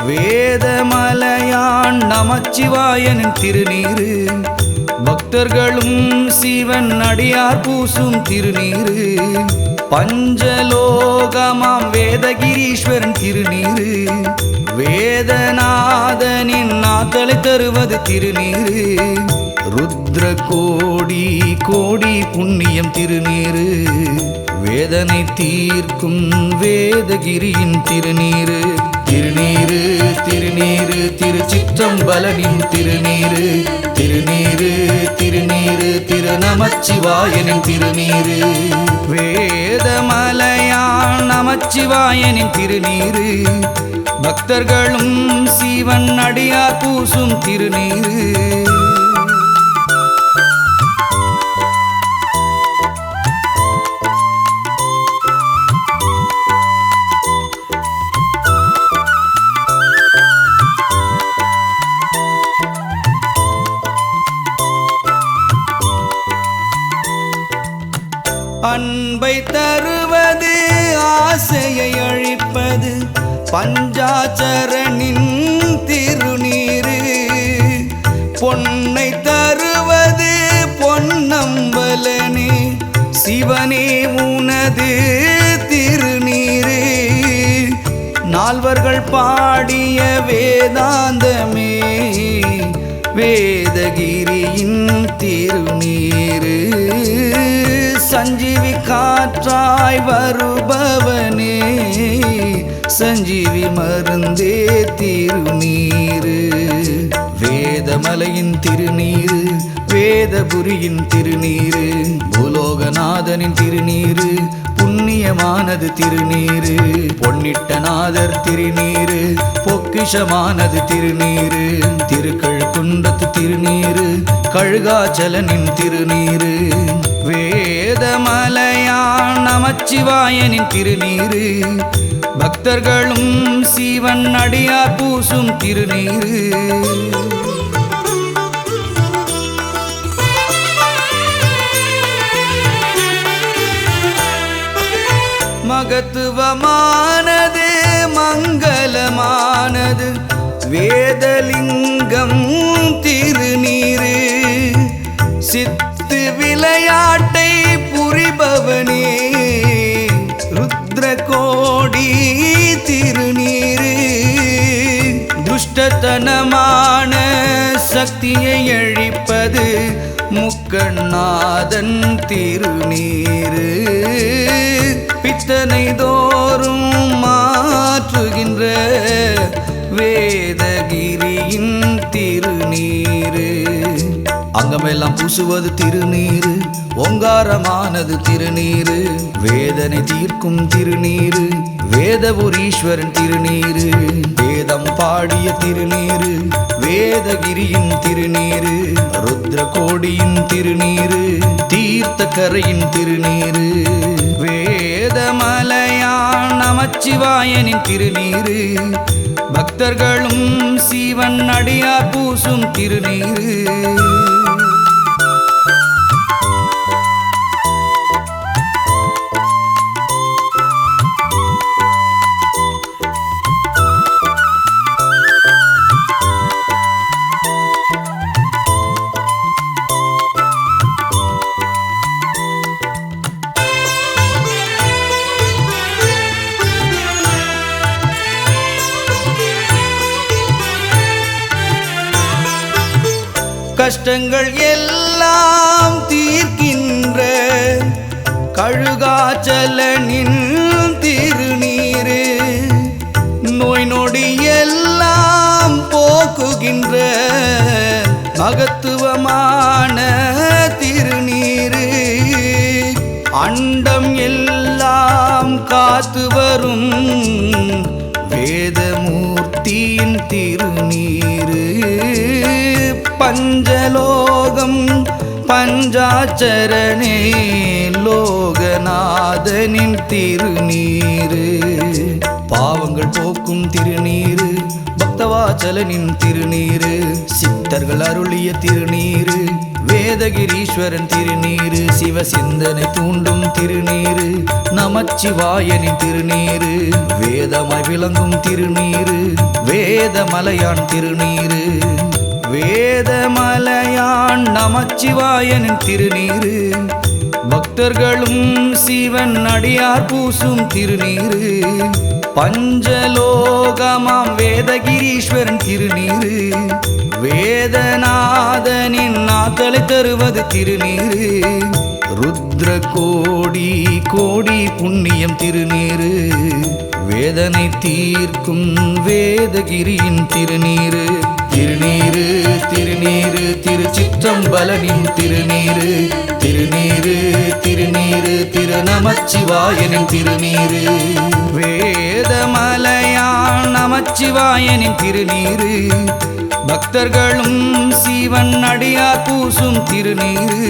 வேதமலையான் நமச்சிவாயனின் திருநீரு, பக்தர்களும் சிவன் அடியார் பூசும் திருநீரு, பஞ்சலோகமாம் வேதகிரீஸ்வரன் திருநீரு, வேதநாதனின் நாத்தலை தருவது திருநீரு, ருத்ர கோடி கோடி புண்ணியம் திருநீரு, வேதனை தீர்க்கும் வேதகிரியின் திருநீரு, திருநீரு திருநீரு திருச்சிற்றம்பலனின் திருநீரு, திருநீரு திருநீரு திருநமச்சிவாயனின் திருநீரு, வேதமலையான் நமச்சிவாயனின் திருநீரு, பக்தர்களும் சிவன் அடியார் பூசும் திருநீரு. அன்பை தருவது ஆசையை அழிப்பது பஞ்சாச்சரனின் திருநீரு, பொன்னை தருவது பொன்னம்பலனே சிவனே உனது திருநீரு, நால்வர்கள் பாடிய வேதாந்தமே வேதகிரியின் திருநீரு, சஞ்சீவி காற்றாய் வருபவனே சஞ்சீவி மருந்தே திருநீரு, வேதமலையின் திருநீரு, வேதபுரியின் திருநீரு, பூலோகநாதனின் திருநீரு, புண்ணியமானது திருநீரு, பொன்னிட்டநாதர் திருநீரு, பொக்கிஷமானது திருநீரு, திருக்கழுக்குன்றத்து திருநீரு, கழுகாச்சலனின் திருநீரு, வேதமலையான் நமச்சிவாயனின் திருநீரு, பக்தர்களும் சிவன் அடியார் பூசும் திருநீரு. மகத்துவமானது மங்களமானது வேதலிங்கம் திருநீரு, சித்து விளையாட்டை புரிபவனே ருத்ர கோடி திருநீரு, துஷ்டத்தனமான சக்தியை அழிப்பது முக்கண்ணாதன் திருநீரு, பித்தனை தோறும் மாற்றுகின்ற வேதகிரியின் திருநீரு, அங்கமெல்லாம் பூசுவது திருநீரு, ஓங்காரமானது திருநீரு, வேதனை தீர்க்கும் திருநீரு, வேதபுரீஸ்வரன் திருநீரு, வேதம் பாடிய திருநீரு, வேதகிரியின் திருநீரு, ருத்ர கோடியின் திருநீரு, தீர்த்தக்கரையின் திருநீரு, வேதமலையான் நமச்சிவாயனின் திருநீரு, பக்தர்களும் சிவன் அடியார் பூசும் திருநீரு. கஷ்டங்கள் எல்லாம் தீர்க்கின்ற கழுகாச்சலனின் திருநீரு, நோய் நொடி எல்லாம் போக்குகின்ற மகத்துவமான திருநீரு, அண்டம் எல்லாம் காத்து வரும் வேதமூர்த்தியின் திருநீரு, பஞ்சலோகம் பஞ்சாச்சரணே லோகநாதனின் திருநீரு, பாவங்கள் போக்கும் திருநீரு, பக்தவாச்சலனின் திருநீரு, சித்தர்கள் அருளிய திருநீரு, வேதகிரீஸ்வரன் திருநீரு, சிவசிந்தனை தூண்டும் திருநீரு, நமச்சிவாயனின் திருநீரு, வேதமாய் விளங்கும் திருநீரு, வேத வேதமலையான் திருநீரு வேதமலையான் நமச்சிவாயனின் திருநீரு பக்தர்களும் சிவன் அடியார் பூசும் திருநீரு பஞ்சலோகமாம் வேதகிரீஸ்வரன் திருநீரு வேதநாதனின் நாத்தலை தருவது திருநீரு ருத்ர கோடி கோடி புண்ணியம் திருநீரு வேதனை தீர்க்கும் வேதகிரியின் திருநீரு திருநீரு திருநீரு திருச்சிற்றம்பலனின் திருநீரு திருநீரு திருநீரு திருநமச்சிவாயனின் திருநீரு வேதமலையான் நமச்சிவாயனின் திருநீரு பக்தர்களும் சிவன் அடியார் பூசும் திருநீரு